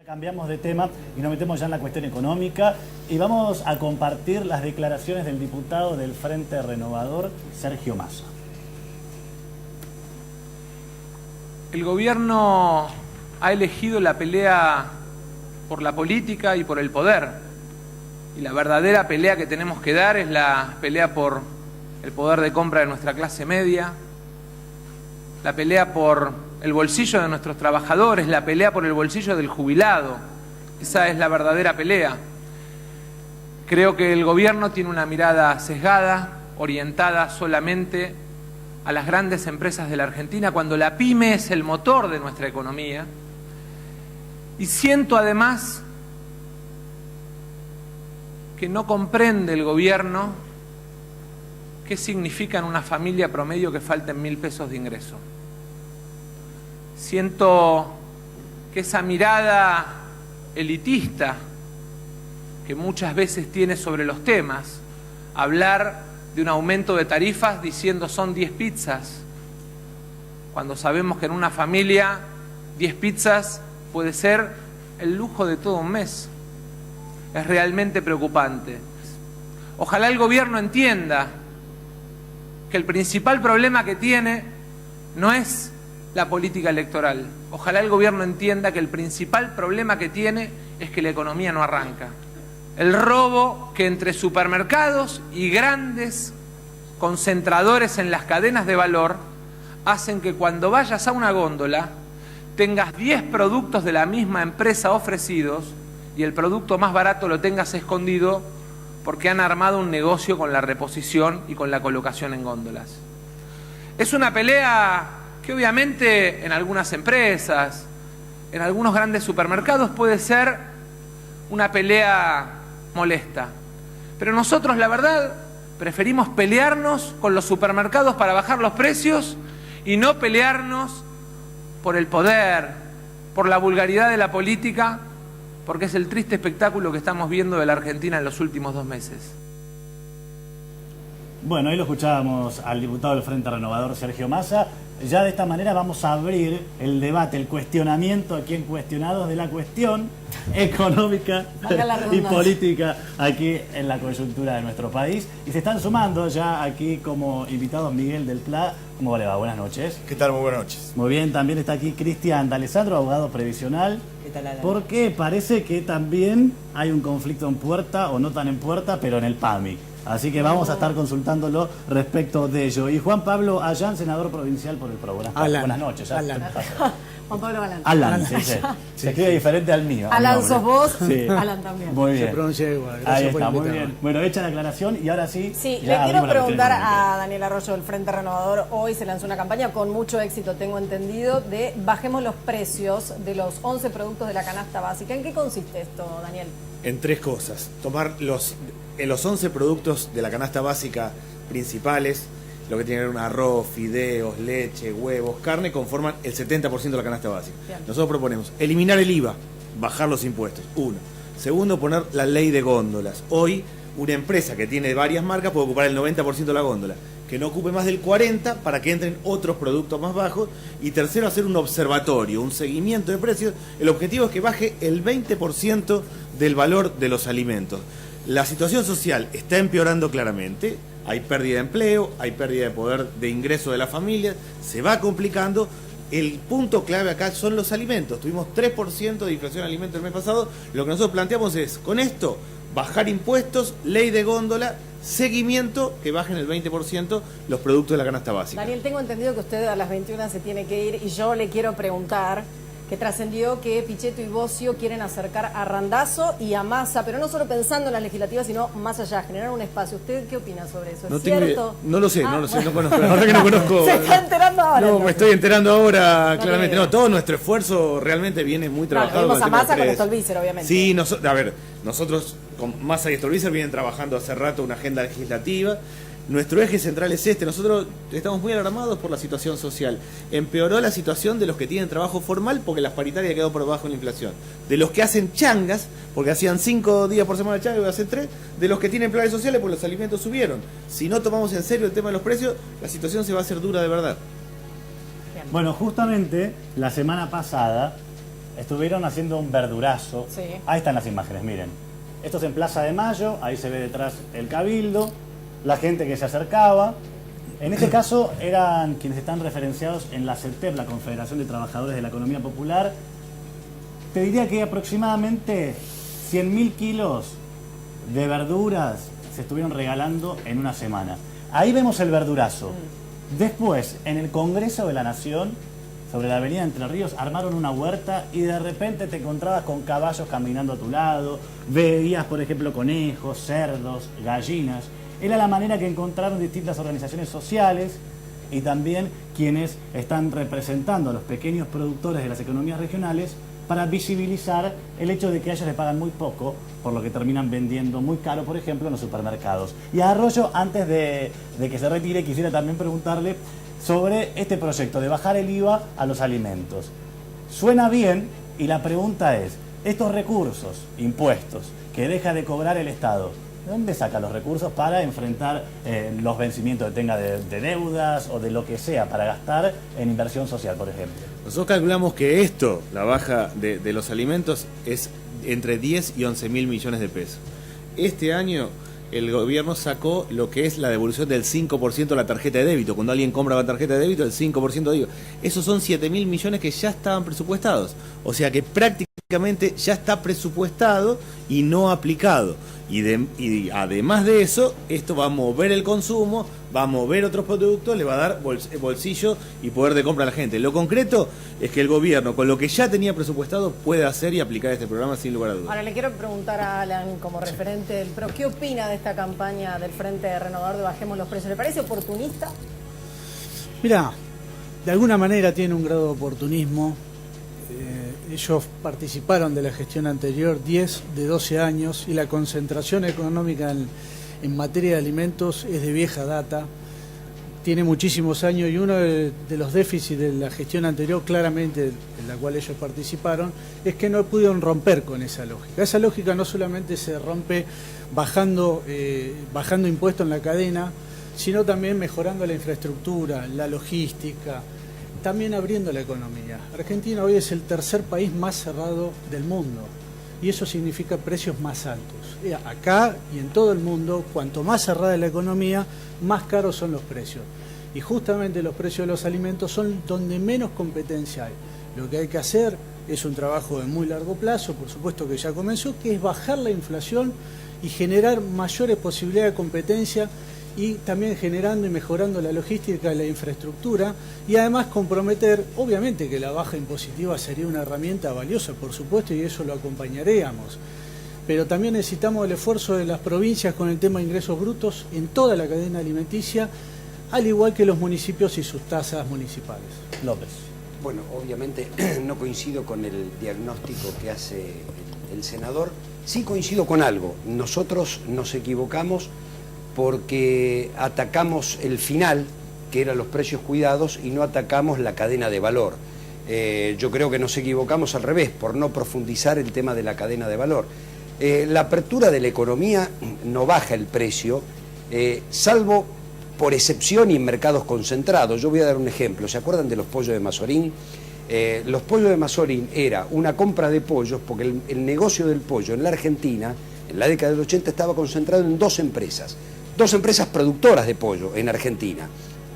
Cambiamos de tema y nos metemos ya en la cuestión económica y vamos a compartir las declaraciones del diputado del Frente Renovador, Sergio Massa. El gobierno ha elegido la pelea por la política y por el poder. Y la verdadera pelea que tenemos que dar es la pelea por el poder de compra de nuestra clase media, la pelea por el bolsillo de nuestros trabajadores, la pelea por el bolsillo del jubilado. Esa es la verdadera pelea. Creo que el gobierno tiene una mirada sesgada, orientada solamente a las grandes empresas de la Argentina, cuando la pyme es el motor de nuestra economía. Y siento además que no comprende el gobierno qué significa en una familia promedio que falten 1.000 pesos de ingreso. Siento que esa mirada elitista que muchas veces tiene sobre los temas, hablar de un aumento de tarifas diciendo son 10 pizzas, cuando sabemos que en una familia 10 pizzas puede ser el lujo de todo un mes, es realmente preocupante. Ojalá el gobierno entienda que el principal problema que tiene no es la política electoral. Ojalá el gobierno entienda que el principal problema que tiene es que la economía no arranca. El robo que entre supermercados y grandes concentradores en las cadenas de valor hacen que cuando vayas a una góndola tengas 10 productos de la misma empresa ofrecidos y el producto más barato lo tengas escondido porque han armado un negocio con la reposición y con la colocación en góndolas. Es una pelea que obviamente en algunas empresas, en algunos grandes supermercados puede ser una pelea molesta. Pero nosotros, la verdad, preferimos pelearnos con los supermercados para bajar los precios y no pelearnos por el poder, por la vulgaridad de la política, porque es el triste espectáculo que estamos viendo de la Argentina en los últimos 2 meses. Bueno, ahí lo escuchábamos al diputado del Frente Renovador, Sergio Massa. Ya de esta manera vamos a abrir el debate, el cuestionamiento aquí en Cuestionados de la cuestión económica y política aquí en la coyuntura de nuestro país. Y se están sumando ya aquí como invitados Miguel del Pla. ¿Cómo le va? Buenas noches. ¿Qué tal? Muy buenas noches. Muy bien, también está aquí Cristian D'Alessandro, abogado previsional. ¿Qué tal, Alan? Porque parece que también hay un conflicto en puerta, o no tan en puerta, pero en el PAMI. Así que vamos a estar consultándolo respecto de ello. Y Juan Pablo Allán, senador provincial por el PRO. Buenas noches. Alan. Juan Pablo Alan. Alan, sí. Se escribe diferente al mío. Alan sos vos, sí. Alan también. Muy bien. Se pronuncia igual. Gracias. Ahí por está, muy invitarme. bien. Bueno, hecha la aclaración y ahora sí. Sí, ya le quiero abrimos la preguntar cuestión económica. a Daniel Arroyo del Frente Renovador. Hoy se lanzó una campaña con mucho éxito, tengo entendido, de bajemos los precios de los 11 productos de la canasta básica. ¿En qué consiste esto, Daniel? En 3 cosas. Tomar los 11 productos de la canasta básica principales, lo que tienen arroz, fideos, leche, huevos, carne, conforman el 70% de la canasta básica. Bien. Nosotros proponemos eliminar el IVA, bajar los impuestos, 1. Segundo, poner la ley de góndolas. Hoy, una empresa que tiene varias marcas puede ocupar el 90% de la góndola, que no ocupe más del 40% para que entren otros productos más bajos. Y tercero, hacer un observatorio, un seguimiento de precios. El objetivo es que baje el 20% del valor de los alimentos. La situación social está empeorando claramente, hay pérdida de empleo, hay pérdida de poder de ingreso de las familias, se va complicando. El punto clave acá son los alimentos. Tuvimos 3% de inflación de alimentos el mes pasado. Lo que nosotros planteamos es, con esto, bajar impuestos, ley de góndola, seguimiento, que bajen el 20% los productos de la canasta básica. Daniel, tengo entendido que usted a las 21 se tiene que ir y yo le quiero preguntar que trascendió que Pichetto y Bocio quieren acercar a Randazzo y a Massa, pero no solo pensando en las legislativas, sino más allá, generar un espacio. ¿Usted qué opina sobre eso? No ¿Es tengo cierto? idea. No lo sé, Ah, no lo sé, bueno. no conozco. La verdad que no conozco. Se está enterando ahora. No, me entonces. estoy enterando ahora, No claramente. te digo. No, todo nuestro esfuerzo realmente viene muy trabajado. Vimos con a el tema Massa de con precios. Stolbizer, obviamente. Sí, a ver, nosotros con Massa y Stolbizer vienen trabajando hace rato una agenda legislativa. Nuestro eje central es este. Nosotros estamos muy alarmados por la situación social. Empeoró la situación de los que tienen trabajo formal porque las paritarias quedó por debajo de la inflación. De los que hacen changas, porque hacían 5 días por semana changas y hacen 3. De los que tienen planes sociales porque los alimentos subieron. Si no tomamos en serio el tema de los precios, la situación se va a hacer dura de verdad. Bueno, justamente la semana pasada estuvieron haciendo un verdurazo. Sí. Ahí están las imágenes, miren. Esto es en Plaza de Mayo, ahí se ve detrás el Cabildo, la gente que se acercaba. En este caso eran quienes están referenciados en la CETEP, la Confederación de Trabajadores de la Economía Popular. Te diría que aproximadamente 100.000 kilos de verduras se estuvieron regalando en una semana. Ahí vemos el verdurazo. Después, en el Congreso de la Nación, sobre la avenida Entre Ríos, armaron una huerta y de repente te encontrabas con caballos caminando a tu lado, veías, por ejemplo, conejos, cerdos, gallinas. Era la manera que encontraron distintas organizaciones sociales y también quienes están representando a los pequeños productores de las economías regionales para visibilizar el hecho de que a ellos les pagan muy poco, por lo que terminan vendiendo muy caro, por ejemplo, en los supermercados. Y a Arroyo, antes de que se retire, quisiera también preguntarle sobre este proyecto de bajar el IVA a los alimentos. Suena bien y la pregunta es, estos recursos, impuestos, que deja de cobrar el Estado, ¿de dónde saca los recursos para enfrentar los vencimientos que tenga de deudas o de lo que sea para gastar en inversión social, por ejemplo? Nosotros calculamos que esto, la baja de los alimentos, es entre 10 y 11 mil millones de pesos. Este año el gobierno sacó lo que es la devolución del 5% de la tarjeta de débito. Cuando alguien compra con tarjeta de débito, el 5% de IVA. Esos son 7 mil millones que ya estaban presupuestados. O sea que prácticamente ya está presupuestado y no aplicado. Y además de eso, esto va a mover el consumo, va a mover otros productos, le va a dar bolsillo y poder de compra a la gente. Lo concreto es que el gobierno, con lo que ya tenía presupuestado, puede hacer y aplicar este programa sin lugar a dudas. Ahora le quiero preguntar a Alan, como referente del PRO, ¿qué opina de esta campaña del Frente Renovador de Bajemos los Precios? ¿Le parece oportunista? Mirá, de alguna manera tiene un grado de oportunismo. Ellos participaron de la gestión anterior 10 de 12 años y la concentración económica en materia de alimentos es de vieja data, tiene muchísimos años y uno de los déficits de la gestión anterior, claramente en la cual ellos participaron, es que no pudieron romper con esa lógica. Esa lógica no solamente se rompe bajando impuestos en la cadena, sino también mejorando la infraestructura, la logística, también abriendo la economía. Argentina hoy es el tercer país más cerrado del mundo y eso significa precios más altos. Acá y en todo el mundo, cuanto más cerrada es la economía, más caros son los precios. Y justamente los precios de los alimentos son donde menos competencia hay. Lo que hay que hacer es un trabajo de muy largo plazo, por supuesto que ya comenzó, que es bajar la inflación y generar mayores posibilidades de competencia y también generando y mejorando la logística y la infraestructura y además comprometer, obviamente que la baja impositiva sería una herramienta valiosa, por supuesto, y eso lo acompañaríamos, pero también necesitamos el esfuerzo de las provincias con el tema de ingresos brutos en toda la cadena alimenticia, al igual que los municipios y sus tasas municipales. López. Bueno, obviamente no coincido con el diagnóstico que hace el senador, sí coincido con algo, nosotros nos equivocamos porque atacamos el final, que eran los precios cuidados, y no atacamos la cadena de valor. Yo creo que nos equivocamos al revés, por no profundizar el tema de la cadena de valor. La apertura de la economía no baja el precio, salvo por excepción y en mercados concentrados. Yo voy a dar un ejemplo. ¿Se acuerdan de los pollos de Mazorín? Los pollos de Mazorín era una compra de pollos, porque el negocio del pollo en la Argentina, en la década del 80, estaba concentrado en dos empresas productoras de pollo en Argentina.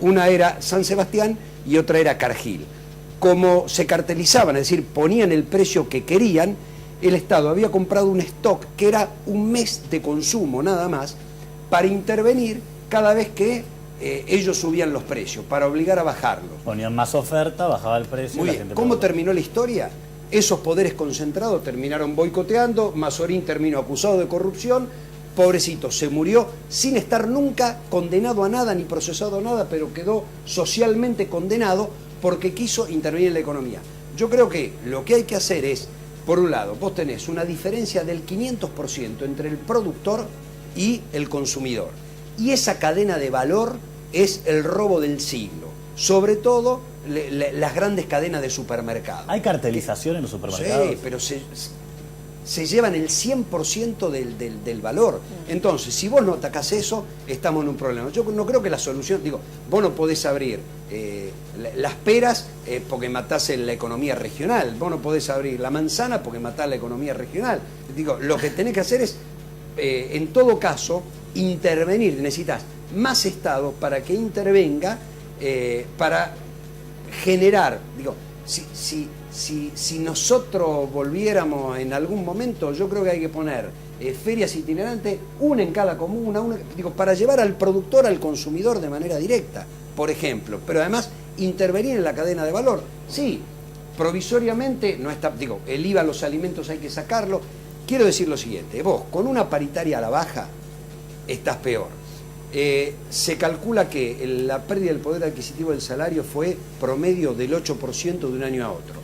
Una era San Sebastián y otra era Cargill. Como se cartelizaban, es decir, ponían el precio que querían, el Estado había comprado un stock que era un mes de consumo nada más, para intervenir cada vez que ellos subían los precios, para obligar a bajarlos. Ponían más oferta, bajaba el precio. Muy bien. ¿Cómo terminó la historia? Esos poderes concentrados terminaron boicoteando, Mazorín terminó acusado de corrupción, pobrecito, se murió sin estar nunca condenado a nada ni procesado a nada, pero quedó socialmente condenado porque quiso intervenir en la economía. Yo creo que lo que hay que hacer es, por un lado, vos tenés una diferencia del 500% entre el productor y el consumidor. Y esa cadena de valor es el robo del siglo. Sobre todo las grandes cadenas de supermercados. ¿Hay cartelización en los supermercados? Sí, pero se llevan el 100% del valor. Entonces, si vos no atacás eso, estamos en un problema. Yo no creo que la solución, digo, vos no podés abrir las peras porque matás la economía regional. Vos no podés abrir la manzana porque matás la economía regional. Digo, lo que tenés que hacer es, en todo caso, intervenir. Necesitas más Estado para que intervenga, para generar, digo, si nosotros volviéramos en algún momento, yo creo que hay que poner ferias itinerantes, una en cada comuna, digo, para llevar al productor al consumidor de manera directa, por ejemplo, pero además intervenir en la cadena de valor. Sí, provisoriamente no está, digo, el IVA a los alimentos hay que sacarlo. Quiero decir lo siguiente, vos con una paritaria a la baja estás peor. Se calcula que la pérdida del poder adquisitivo del salario fue promedio del 8% de un año a otro,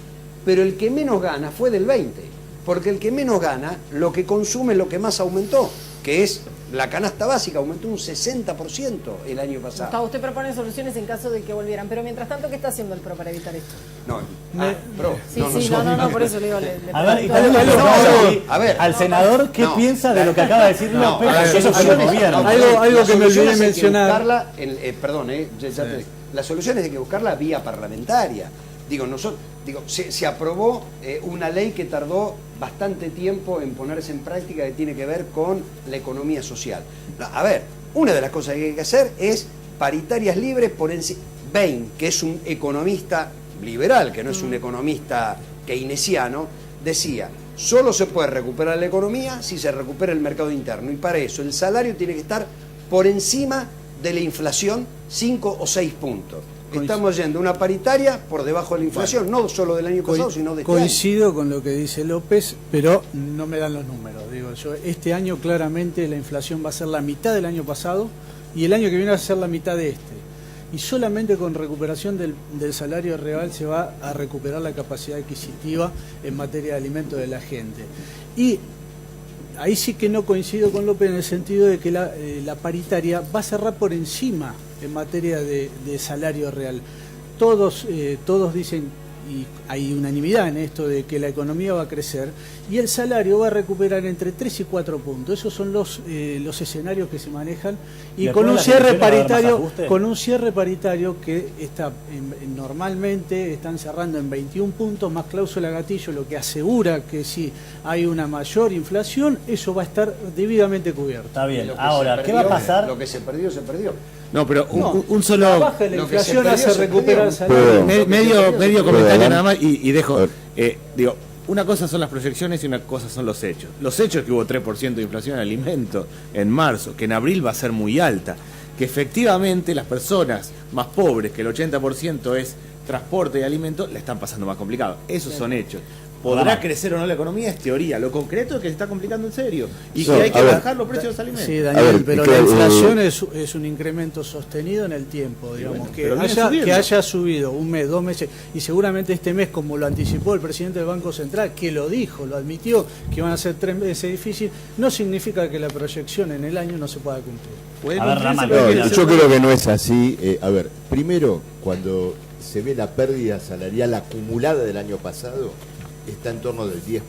pero el que menos gana fue del 20%, porque el que menos gana, lo que consume es lo que más aumentó, que es la canasta básica, aumentó un 60% el año pasado. Gustavo, usted propone soluciones en caso de que volvieran, pero mientras tanto, ¿qué está haciendo el PRO para evitar esto? No, por eso le digo... A ver, al senador, ¿qué piensa de lo que acaba de decir López? Eso fue el gobierno. Algo que me olvidé mencionar. La solución es de que buscarla vía parlamentaria. Digo, se aprobó una ley que tardó bastante tiempo en ponerse en práctica, que tiene que ver con la economía social. No, a ver, una de las cosas que hay que hacer es paritarias libres por encima. Bain, que es un economista liberal, que no es un economista keynesiano, decía, solo se puede recuperar la economía si se recupera el mercado interno, y para eso el salario tiene que estar por encima de la inflación 5 o 6 puntos. Estamos yendo una paritaria por debajo de la inflación, no solo del año pasado, sino de este año. Coincido con lo que dice López, pero no me dan los números. Digo, yo este año claramente la inflación va a ser la mitad del año pasado y el año que viene va a ser la mitad de este. Y solamente con recuperación del salario real se va a recuperar la capacidad adquisitiva en materia de alimentos de la gente. Y ahí sí que no coincido con López en el sentido de que la paritaria va a cerrar por encima en materia de salario real. Todos dicen, y hay unanimidad en esto, de que la economía va a crecer y el salario va a recuperar entre 3 y 4 puntos. Esos son los escenarios que se manejan, y con un cierre paritario que está normalmente están cerrando en 21 puntos más cláusula gatillo, lo que asegura que si hay una mayor inflación, eso va a estar debidamente cubierto. Está bien. Ahora, ¿qué va a pasar? Lo que se perdió, se perdió. No, pero un solo... La baja de la inflación hace recuperar el salario. Medio comentario nada más y dejo... digo, una cosa son las proyecciones y una cosa son los hechos. Los hechos es que hubo 3% de inflación en alimentos en marzo, que en abril va a ser muy alta, que efectivamente las personas más pobres, que el 80% es transporte y alimentos, la están pasando más complicado. Esos son hechos. ¿Podrá crecer o no la economía? Es teoría. Lo concreto es que se está complicando en serio y que hay que bajar los precios de los alimentos. Sí, Daniel, pero la inflación es un incremento sostenido en el tiempo, digamos, que haya subido un mes, 2 meses, y seguramente este mes, como lo anticipó el presidente del Banco Central, que lo dijo, lo admitió, que van a ser 3 meses difíciles, no significa que la proyección en el año no se pueda cumplir. Yo creo que no es así. Primero, cuando se ve la pérdida salarial acumulada del año pasado, está en torno del 10%.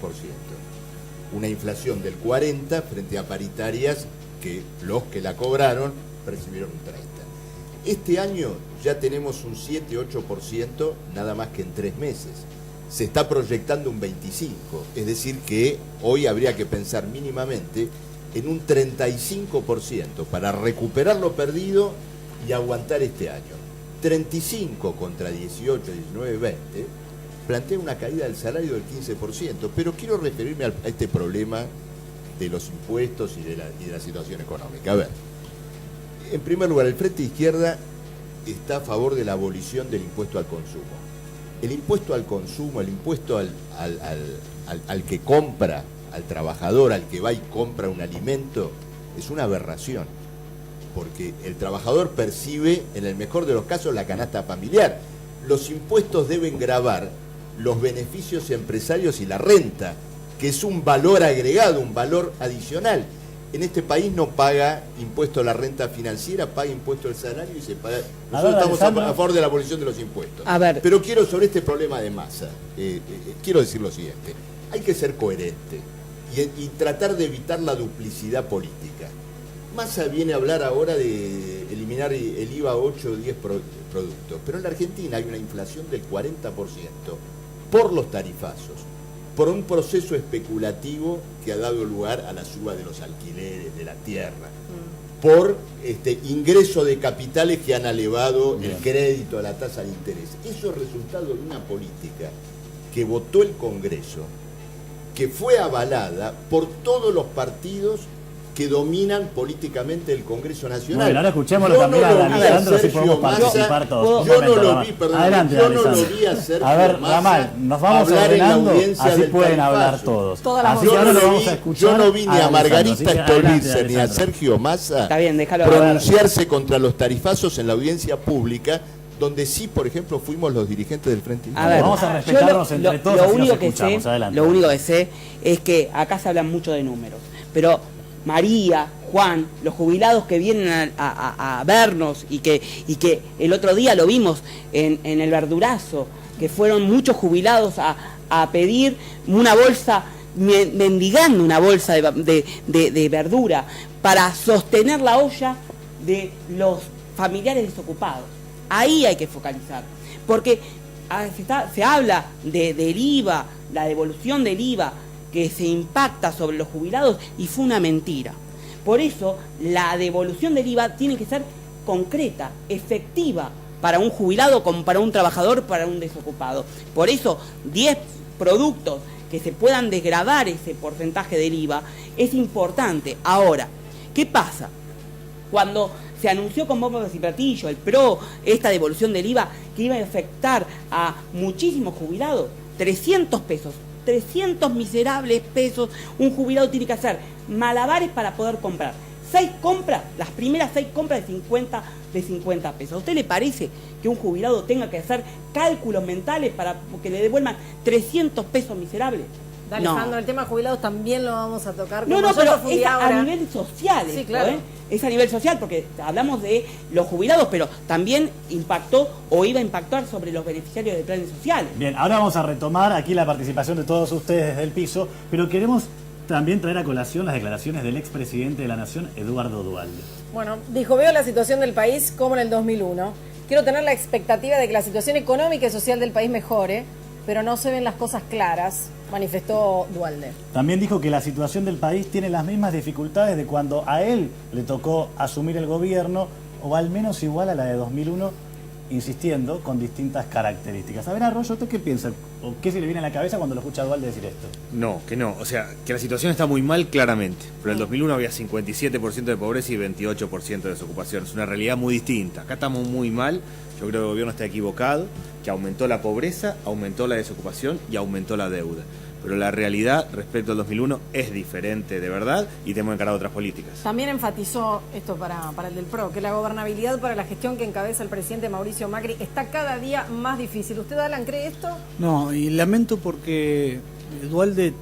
Una inflación del 40% frente a paritarias que los que la cobraron percibieron un 30%. Este año ya tenemos un 7-8% nada más que en 3 meses. Se está proyectando un 25%, es decir que hoy habría que pensar mínimamente en un 35% para recuperar lo perdido y aguantar este año. 35 contra 18, 19, 20 plantea una caída del salario del 15%, pero quiero referirme a este problema de los impuestos y de la situación económica. A ver, en primer lugar, el Frente Izquierda está a favor de la abolición del impuesto al consumo. El impuesto al consumo, el impuesto al que compra, al trabajador, al que va y compra un alimento, es una aberración, porque el trabajador percibe, en el mejor de los casos, la canasta familiar. Los impuestos deben gravar los beneficios empresarios y la renta, que es un valor agregado, un valor adicional. En este país no paga impuesto a la renta financiera, paga impuesto al salario y se paga. Nosotros estamos a favor de la abolición de los impuestos. Pero quiero, sobre este problema de masa, quiero decir lo siguiente: hay que ser coherente y tratar de evitar la duplicidad política. Massa viene a hablar ahora de eliminar eliminar el IVA a 8 o 10 productos. Pero en la Argentina hay una inflación del 40% por los tarifazos, por un proceso especulativo que ha dado lugar a la suba de los alquileres, de la tierra, por ingreso de capitales que han elevado el crédito a la tasa de interés. Eso es resultado de una política que votó el Congreso, que fue avalada por todos los partidos que dominan políticamente el Congreso Nacional. Bueno, ahora escuchémoslo también a Alessandro, si podemos participar todos. Yo no lo vi, perdón, adelante, yo no lo vi a Sergio A ver, Massa Ramal, nos vamos hablar en la ordenando, audiencia así del pueden tarifazo. hablar todos. Todas las Así Yo que ahora no, lo lo vamos vi, a escuchar. yo no vi ni a Alessandro, Margarita así que adelante, Stolbizer ni a Alessandro. Sergio Massa Está bien, déjalo hablar. pronunciarse contra los tarifazos en la audiencia pública, donde sí, por ejemplo, fuimos los dirigentes del Frente A ver, Vamos a respetarnos yo entre todos, lo así nos único que escuchamos. sé, Adelante. lo único que sé es que acá se hablan mucho de números, pero María, Juan, los jubilados que vienen a vernos y que el otro día lo vimos en el verdurazo, que fueron muchos jubilados a pedir una bolsa, mendigando una bolsa de verdura para sostener la olla de los familiares desocupados. Ahí hay que focalizar, porque se habla del IVA, la devolución del IVA, que se impacta sobre los jubilados, y fue una mentira. Por eso, la devolución del IVA tiene que ser concreta, efectiva, para un jubilado como para un trabajador, para un desocupado. Por eso, 10 productos que se puedan desgravar ese porcentaje del IVA es importante. Ahora, ¿qué pasa? Cuando se anunció con bombos y platillos el PRO, esta devolución del IVA, que iba a afectar a muchísimos jubilados, 300 pesos. 300 miserables pesos, un jubilado tiene que hacer malabares para poder comprar. 6 compras, las primeras 6 compras de 50 pesos. ¿A usted le parece que un jubilado tenga que hacer cálculos mentales para que le devuelvan 300 pesos miserables? Dale, Alejandro, el tema de jubilados también lo vamos a tocar. No, pero es a nivel social. Sí, esto, claro. Es a nivel social, porque hablamos de los jubilados, pero también impactó o iba a impactar sobre los beneficiarios de planes sociales. Bien, ahora vamos a retomar aquí la participación de todos ustedes desde el piso, pero queremos también traer a colación las declaraciones del expresidente de la Nación, Eduardo Duhalde. Bueno, dijo, veo la situación del país como en el 2001. Quiero tener la expectativa de que la situación económica y social del país mejore, pero no se ven las cosas claras, manifestó Duhalde. También dijo que la situación del país tiene las mismas dificultades de cuando a él le tocó asumir el gobierno, o al menos igual a la de 2001, insistiendo, con distintas características. A ver, Arroyo, ¿usted qué piensa? ¿O qué se le viene a la cabeza cuando lo escucha a Duhalde decir esto? No, que no. O sea, que la situación está muy mal claramente. Pero en el 2001 había 57% de pobreza y 28% de desocupación. Es una realidad muy distinta. Acá estamos muy mal. Yo creo que el gobierno está equivocado, que aumentó la pobreza, aumentó la desocupación y aumentó la deuda. Pero la realidad respecto al 2001 es diferente de verdad y tenemos que encarar otras políticas. También enfatizó esto para el del PRO, que la gobernabilidad para la gestión que encabeza el presidente Mauricio Macri está cada día más difícil. ¿Usted, Alan, cree esto? No, y lamento porque Duhalde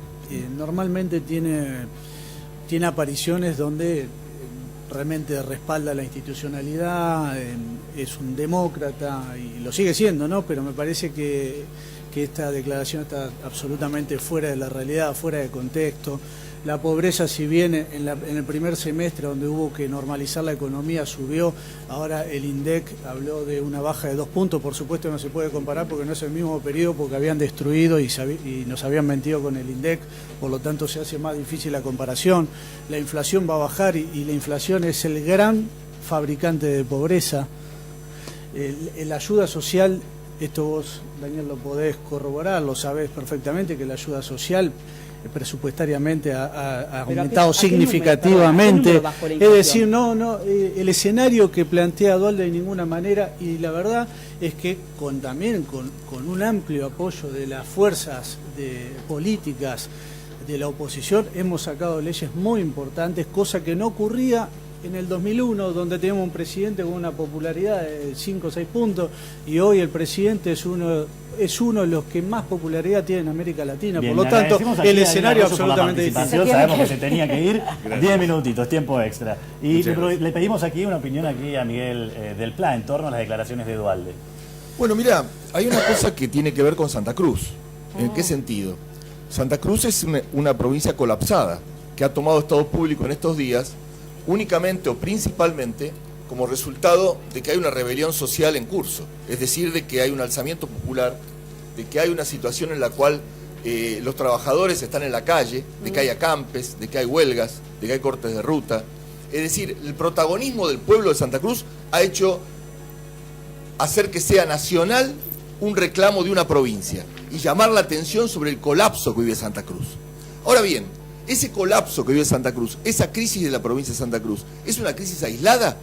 normalmente tiene apariciones donde realmente respalda la institucionalidad, es un demócrata y lo sigue siendo, ¿no? Pero me parece que esta declaración está absolutamente fuera de la realidad, fuera de contexto. La pobreza, si bien en el primer semestre, donde hubo que normalizar la economía, subió, ahora el INDEC habló de una baja de 2 puntos, por supuesto no se puede comparar porque no es el mismo periodo, porque habían destruido y nos habían mentido con el INDEC, por lo tanto se hace más difícil la comparación. La inflación va a bajar y la inflación es el gran fabricante de pobreza. La ayuda social, esto vos, Daniel, lo podés corroborar, lo sabés perfectamente, que la ayuda social presupuestariamente ha aumentado significativamente. Es decir, el escenario que plantea Duhalde de ninguna manera, y la verdad es que también con un amplio apoyo de las fuerzas políticas de la oposición hemos sacado leyes muy importantes, cosa que no ocurría en el 2001, donde teníamos un presidente con una popularidad de 5 o 6 puntos, y hoy el presidente es uno de los que más popularidad tiene en América Latina. Bien, por lo tanto, el escenario absolutamente distinto. Sabemos que se tenía que ir. 10 minutitos, tiempo extra. Y le pedimos aquí una opinión aquí a Miguel del Pla en torno a las declaraciones de Duhalde. Bueno, mira, hay una cosa que tiene que ver con Santa Cruz. ¿En qué sentido? Santa Cruz es una provincia colapsada, que ha tomado estado público en estos días únicamente o principalmente como resultado de que hay una rebelión social en curso, es decir, de que hay un alzamiento popular, de que hay una situación en la cual los trabajadores están en la calle, de que hay acampes, de que hay huelgas, de que hay cortes de ruta. Es decir, el protagonismo del pueblo de Santa Cruz ha hecho hacer que sea nacional un reclamo de una provincia y llamar la atención sobre el colapso que vive Santa Cruz. Ahora bien, ese colapso que vive Santa Cruz, esa crisis de la provincia de Santa Cruz, ¿es una crisis aislada?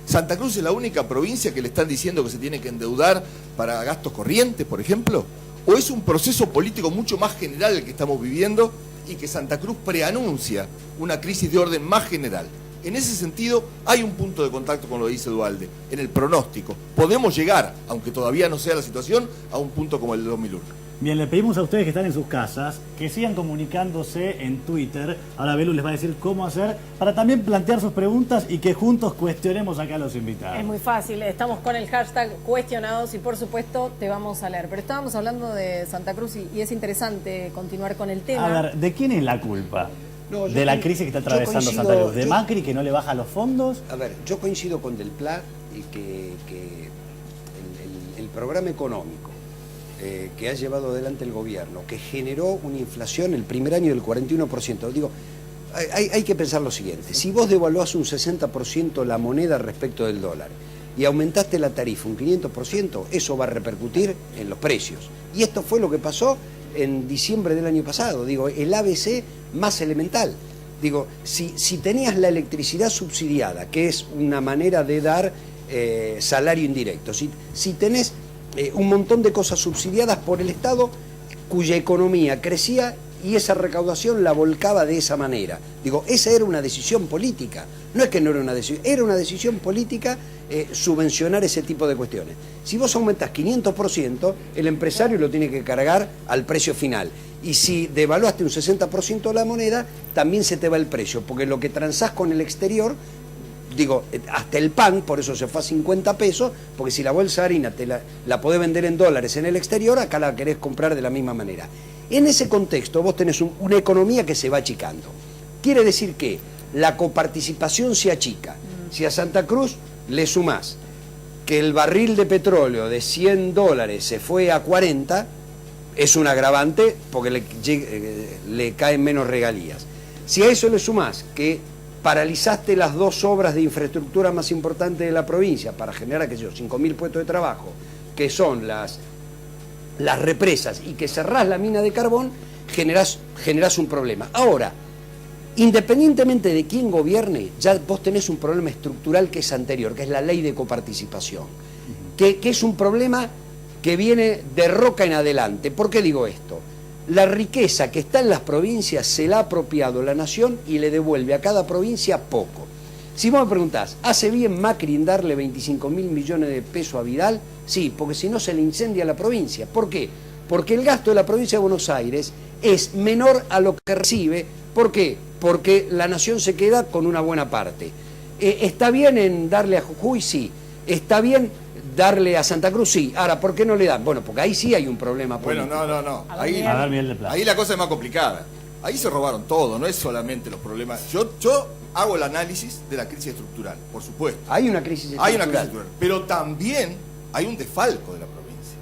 ¿Santa Cruz es la única provincia que le están diciendo que se tiene que endeudar para gastos corrientes, por ejemplo? ¿O es un proceso político mucho más general el que estamos viviendo y que Santa Cruz preanuncia una crisis de orden más general? En ese sentido, hay un punto de contacto con lo que dice Duhalde, en el pronóstico. Podemos llegar, aunque todavía no sea la situación, a un punto como el de 2001. Bien, le pedimos a ustedes que están en sus casas que sigan comunicándose en Twitter. Ahora Belu les va a decir cómo hacer para también plantear sus preguntas y que juntos cuestionemos acá a los invitados. Es muy fácil, estamos con el hashtag cuestionados y por supuesto te vamos a leer. Pero estábamos hablando de Santa Cruz y es interesante continuar con el tema. A ver, ¿de quién es la culpa? No, de la crisis que está atravesando Santa Cruz. ¿De Macri, que no le baja los fondos? A ver, yo coincido con Del Pla y que el programa económico que ha llevado adelante el gobierno, que generó una inflación el primer año del 41%. Digo, hay que pensar lo siguiente. Si vos devaluás un 60% la moneda respecto del dólar y aumentaste la tarifa un 500%, eso va a repercutir en los precios. Y esto fue lo que pasó en diciembre del año pasado. Digo, el ABC más elemental. Digo, si tenías la electricidad subsidiada, que es una manera de dar salario indirecto, si tenés un montón de cosas subsidiadas por el Estado cuya economía crecía y esa recaudación la volcaba de esa manera. Digo, esa era una decisión política. No es que no era una decisión, era una decisión política subvencionar ese tipo de cuestiones. Si vos aumentás 500%, el empresario lo tiene que cargar al precio final. Y si devaluaste un 60% la moneda, también se te va el precio, porque lo que transás con el exterior, digo, hasta el pan, por eso se fue a 50 pesos, porque si la bolsa de harina la podés vender en dólares en el exterior, acá la querés comprar de la misma manera. En ese contexto vos tenés una economía que se va achicando. Quiere decir que la coparticipación se achica. Si a Santa Cruz le sumás que el barril de petróleo de $100 se fue a 40, es un agravante porque le caen menos regalías. Si a eso le sumás que paralizaste las dos obras de infraestructura más importantes de la provincia para generar, qué sé yo, 5.000 puestos de trabajo, que son las represas, y que cerrás la mina de carbón, generás un problema. Ahora, independientemente de quién gobierne, ya vos tenés un problema estructural que es anterior, que es la ley de coparticipación, que es un problema que viene de Roca en adelante. ¿Por qué digo esto? La riqueza que está en las provincias se la ha apropiado la nación y le devuelve a cada provincia poco. Si vos me preguntás, ¿hace bien Macri en darle 25.000 millones de pesos a Vidal? Sí, porque si no se le incendia la provincia. ¿Por qué? Porque el gasto de la provincia de Buenos Aires es menor a lo que recibe. ¿Por qué? Porque la nación se queda con una buena parte. ¿Está bien en darle a Jujuy? Sí. ¿Está bien darle a Santa Cruz? Sí. Ahora, ¿por qué no le dan? Bueno, porque ahí sí hay un problema político. Bueno, no. Ahí la cosa es más complicada. Ahí se robaron todo, no es solamente los problemas. Yo hago el análisis de la crisis estructural, por supuesto. Hay una crisis estructural. Hay una crisis estructural, pero también hay un desfalco de la provincia.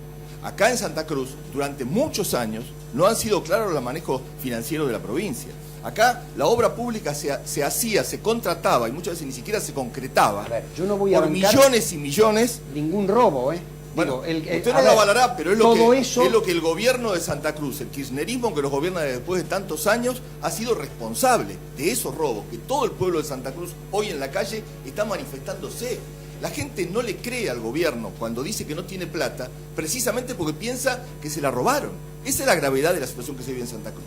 Acá en Santa Cruz, durante muchos años, no han sido claros los manejos financieros de la provincia. Acá la obra pública se hacía, se contrataba y muchas veces ni siquiera se concretaba. A ver, yo no voy a por millones y millones. Ningún robo, Bueno, usted no lo avalará, pero es lo que el gobierno de Santa Cruz, el kirchnerismo que los gobierna después de tantos años, ha sido responsable de esos robos, que todo el pueblo de Santa Cruz hoy en la calle está manifestándose. La gente no le cree al gobierno cuando dice que no tiene plata, precisamente porque piensa que se la robaron. Esa es la gravedad de la situación que se vive en Santa Cruz.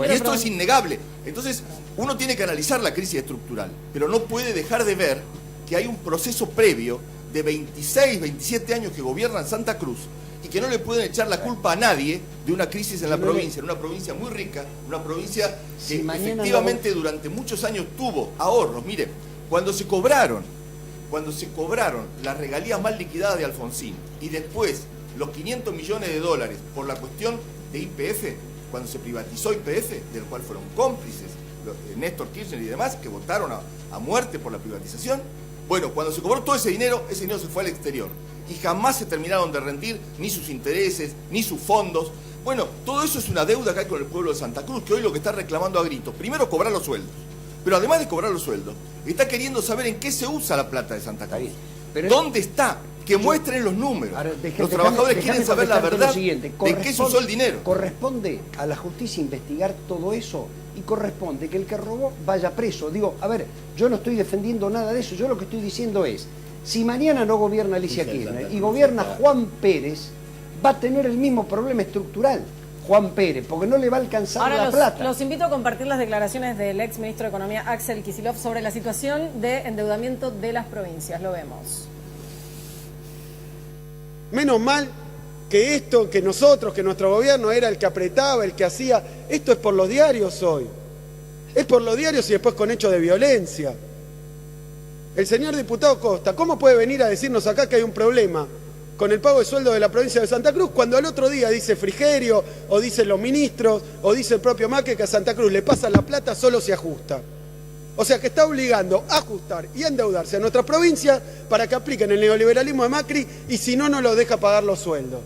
Y esto es innegable. Entonces, uno tiene que analizar la crisis estructural, pero no puede dejar de ver que hay un proceso previo de 26, 27 años que gobiernan Santa Cruz y que no le pueden echar la culpa a nadie de una crisis en la provincia, en una provincia muy rica, una provincia que efectivamente durante muchos años tuvo ahorros. Mire, cuando se cobraron las regalías mal liquidadas de Alfonsín y después los 500 millones de dólares por la cuestión de YPF, cuando se privatizó YPF, del cual fueron cómplices Néstor Kirchner y demás, que votaron a muerte por la privatización, Bueno, cuando se cobró todo ese dinero se fue al exterior. Y jamás se terminaron de rendir ni sus intereses, ni sus fondos. Bueno, todo eso es una deuda que hay con el pueblo de Santa Cruz, que hoy lo que está reclamando a gritos, primero cobrar los sueldos. Pero además de cobrar los sueldos, está queriendo saber en qué se usa la plata de Santa Cruz. ¿Dónde está? Que muestren los números. Ahora, los trabajadores quieren saber la verdad de qué se usó el dinero. Corresponde a la justicia investigar todo eso y corresponde que el que robó vaya preso. Digo, a ver, yo no estoy defendiendo nada de eso, yo lo que estoy diciendo es, si mañana no gobierna Alicia Kirchner y gobierna Juan Pérez, va a tener el mismo problema estructural. Juan Pérez, porque no le va a alcanzar Ahora la plata. Los invito a compartir las declaraciones del ex ministro de Economía, Axel Kicillof, sobre la situación de endeudamiento de las provincias. Lo vemos. Menos mal que esto, que nosotros, que nuestro gobierno era el que apretaba, el que hacía. Esto es por los diarios hoy. Es por los diarios y después con hechos de violencia. El señor diputado Costa, ¿cómo puede venir a decirnos acá que hay un problema con el pago de sueldo de la provincia de Santa Cruz, cuando al otro día dice Frigerio, o dicen los ministros, o dice el propio Macri que a Santa Cruz le pasa la plata, solo se ajusta? O sea que está obligando a ajustar y a endeudarse a nuestra provincia para que apliquen el neoliberalismo de Macri y si no, no lo deja pagar los sueldos.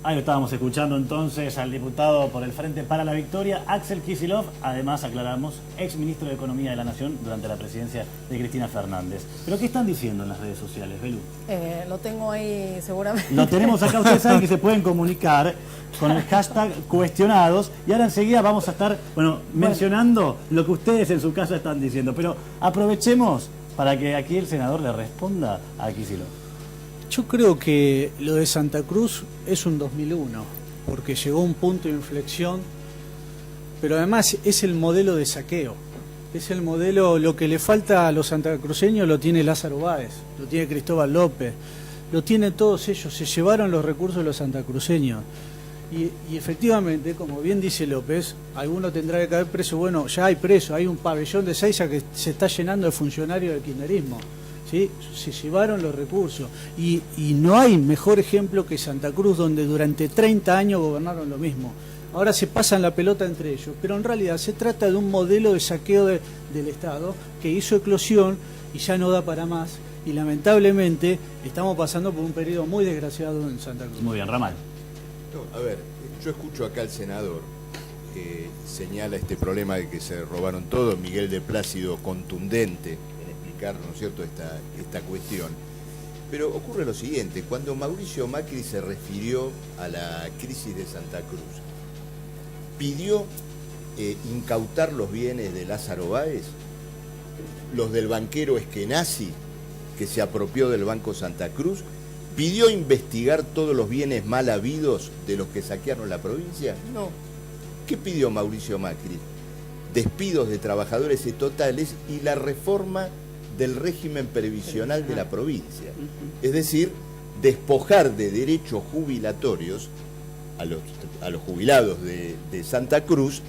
Ahí lo estábamos escuchando entonces al diputado por el Frente para la Victoria, Axel Kicillof, además aclaramos, ex ministro de Economía de la Nación durante la presidencia de Cristina Fernández. ¿Pero qué están diciendo en las redes sociales, Belu? Lo tengo ahí seguramente. Lo tenemos acá, ustedes saben que se pueden comunicar con el hashtag cuestionados y ahora enseguida vamos a estar mencionando lo que ustedes en su casa están diciendo. Pero aprovechemos para que aquí el senador le responda a Kicillof. Yo creo que lo de Santa Cruz es un 2001, porque llegó un punto de inflexión, pero además es el modelo de saqueo, es el modelo, lo que le falta a los santacruceños lo tiene Lázaro Báez, lo tiene Cristóbal López, lo tienen todos ellos, se llevaron los recursos de los santacruceños. Y efectivamente, como bien dice López, alguno tendrá que caer preso. Bueno, ya hay preso, hay un pabellón de Seiza que se está llenando de funcionarios del kirchnerismo. ¿Sí? Se llevaron los recursos y no hay mejor ejemplo que Santa Cruz, donde durante 30 años gobernaron lo mismo. Ahora se pasan la pelota entre ellos, pero en realidad se trata de un modelo de saqueo del Estado que hizo eclosión y ya no da para más, y lamentablemente estamos pasando por un periodo muy desgraciado en Santa Cruz. Muy bien, Ramal. No, a ver, yo escucho acá al senador que señala este problema de que se robaron todo, Miguel de Plácido contundente, ¿no es cierto?, esta cuestión. Pero ocurre lo siguiente, cuando Mauricio Macri se refirió a la crisis de Santa Cruz, pidió incautar los bienes de Lázaro Báez, los del banquero Eskenazi, que se apropió del Banco Santa Cruz, pidió investigar todos los bienes mal habidos de los que saquearon la provincia. No. ¿Qué pidió Mauricio Macri? Despidos de trabajadores totales y la reforma del régimen previsional de la provincia. Es decir, despojar de derechos jubilatorios a los jubilados de Santa Cruz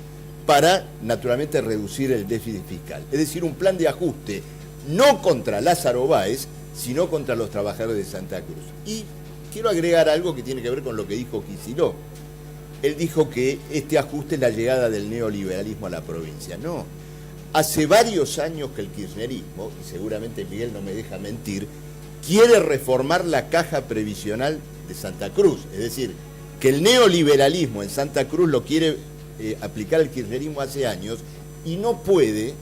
para, naturalmente, reducir el déficit fiscal. Es decir, un plan de ajuste no contra Lázaro Báez, sino contra los trabajadores de Santa Cruz. Y quiero agregar algo que tiene que ver con lo que dijo Kicillof. Él dijo que este ajuste es la llegada del neoliberalismo a la provincia. No. Hace varios años que el kirchnerismo, y seguramente Miguel no me deja mentir, quiere reformar la caja previsional de Santa Cruz. Es decir, que el neoliberalismo en Santa Cruz lo quiere aplicar el kirchnerismo hace años y no puede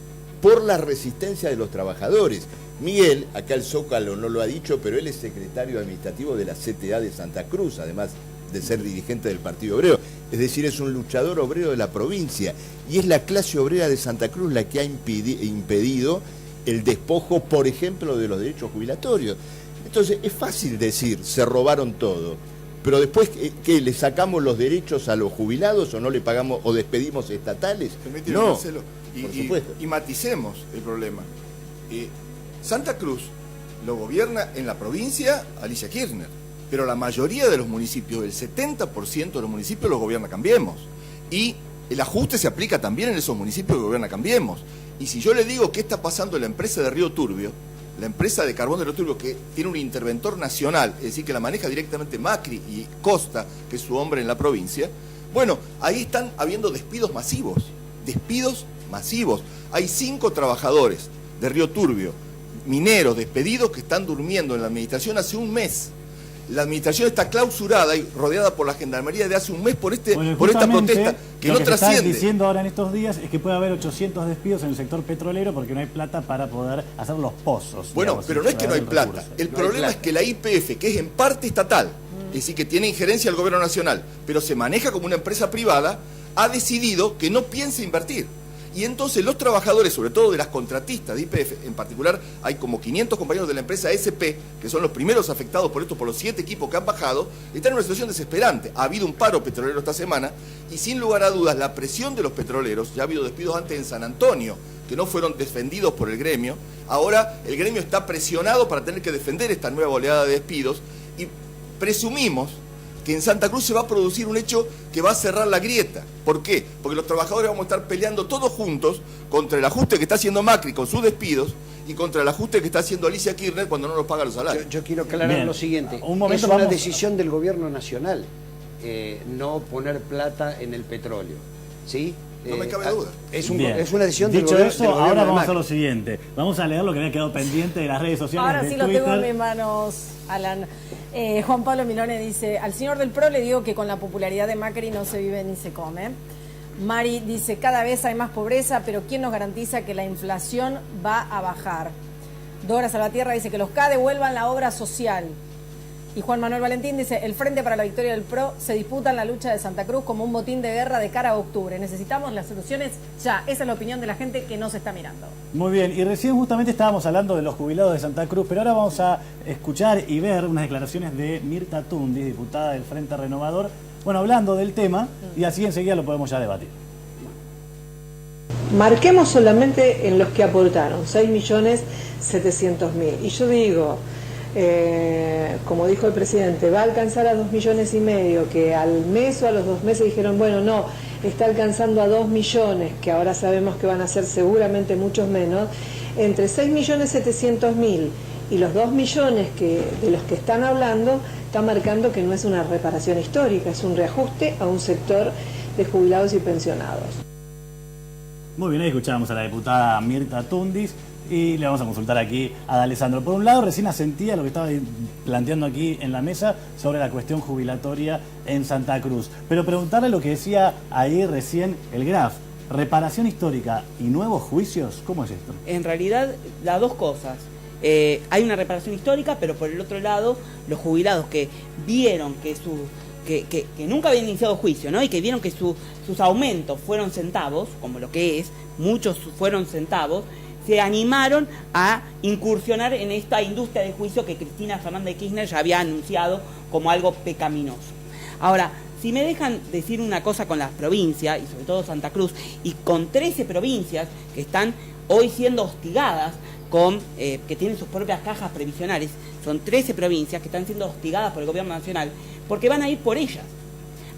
por la resistencia de los trabajadores. Miguel, acá el Zócalo no lo ha dicho, pero él es secretario administrativo de la CTA de Santa Cruz, además de ser dirigente del Partido Obrero. Es decir, es un luchador obrero de la provincia y es la clase obrera de Santa Cruz la que ha impedido el despojo, por ejemplo, de los derechos jubilatorios. Entonces, es fácil decir, se robaron todo, pero después, ¿qué? ¿Le sacamos los derechos a los jubilados o no le pagamos o despedimos estatales? No, por supuesto. Y maticemos el problema. Santa Cruz lo gobierna en la provincia Alicia Kirchner, pero la mayoría de los municipios, el 70% de los municipios los gobierna Cambiemos. Y el ajuste se aplica también en esos municipios que gobierna Cambiemos. Y si yo le digo qué está pasando en la empresa de Río Turbio, la empresa de carbón de Río Turbio, que tiene un interventor nacional, es decir, que la maneja directamente Macri y Costa, que es su hombre en la provincia, bueno, ahí están habiendo despidos masivos. Despidos masivos. Hay 5 trabajadores de Río Turbio, mineros despedidos que están durmiendo en la administración hace un mes. La administración está clausurada y rodeada por la gendarmería de hace un mes por esta protesta que no trasciende. Lo que están diciendo ahora en estos días es que puede haber 800 despidos en el sector petrolero porque no hay plata para poder hacer los pozos. Bueno, digamos, pero no es que no hay plata. recurso. El problema es que la YPF, que es en parte estatal, es decir, que tiene injerencia al gobierno nacional, pero se maneja como una empresa privada, ha decidido que no piensa invertir. Y entonces los trabajadores, sobre todo de las contratistas de YPF, en particular hay como 500 compañeros de la empresa SP, que son los primeros afectados por esto, por los 7 equipos que han bajado, están en una situación desesperante. Ha habido un paro petrolero esta semana y sin lugar a dudas la presión de los petroleros, ya ha habido despidos antes en San Antonio, que no fueron defendidos por el gremio, ahora el gremio está presionado para tener que defender esta nueva oleada de despidos y presumimos que en Santa Cruz se va a producir un hecho que va a cerrar la grieta. ¿Por qué? Porque los trabajadores vamos a estar peleando todos juntos contra el ajuste que está haciendo Macri con sus despidos y contra el ajuste que está haciendo Alicia Kirchner cuando no nos paga los salarios. Yo quiero aclarar lo siguiente. Es una decisión del gobierno nacional no poner plata en el petróleo. ¿Sí? No me cabe duda. Es una decisión del Dicho gobierno. eso, ahora vamos a hacer lo siguiente. Vamos a leer lo que había quedado pendiente de las redes sociales. Ahora de sí Twitter. lo tengo en mis manos, Alan. Juan Pablo Milone dice: al señor del PRO le digo que con la popularidad de Macri no se vive ni se come. Mari dice: cada vez hay más pobreza, pero ¿quién nos garantiza que la inflación va a bajar? Dora Salvatierra dice que los CADE devuelvan la obra social. Y Juan Manuel Valentín dice: el Frente para la Victoria del PRO se disputa en la lucha de Santa Cruz como un botín de guerra de cara a octubre. Necesitamos las soluciones ya. Esa es la opinión de la gente que nos está mirando. Muy bien, y recién justamente estábamos hablando de los jubilados de Santa Cruz, pero ahora vamos a escuchar y ver unas declaraciones de Mirta Tundis, diputada del Frente Renovador, bueno, hablando del tema, y así enseguida lo podemos ya debatir. Marquemos solamente en los que aportaron, 6.700.000. Y yo digo, como dijo el presidente, va a alcanzar a 2,5 millones, que al mes o a los 2 meses dijeron, bueno, no, está alcanzando a 2 millones, que ahora sabemos que van a ser seguramente muchos menos. Entre 6.700.000 y los 2 millones de los que están hablando, está marcando que no es una reparación histórica, es un reajuste a un sector de jubilados y pensionados. Muy bien, ahí escuchábamos a la diputada Mirta Tundis y le vamos a consultar aquí a D'Alessandro. Por un lado, recién asentía lo que estaba planteando aquí en la mesa sobre la cuestión jubilatoria en Santa Cruz. Pero preguntarle lo que decía ahí recién el Graf. ¿Reparación histórica y nuevos juicios? ¿Cómo es esto? En realidad, las dos cosas. Hay una reparación histórica, pero por el otro lado, los jubilados que vieron que nunca habían iniciado juicio, ¿no? Y que vieron que sus aumentos fueron centavos, como lo que es, muchos fueron centavos, se animaron a incursionar en esta industria de juicio que Cristina Fernández de Kirchner ya había anunciado como algo pecaminoso. Ahora, si me dejan decir una cosa con las provincias, y sobre todo Santa Cruz, y con 13 provincias que están hoy siendo hostigadas, que tienen sus propias cajas previsionales, son 13 provincias que están siendo hostigadas por el gobierno nacional, porque van a ir por ellas.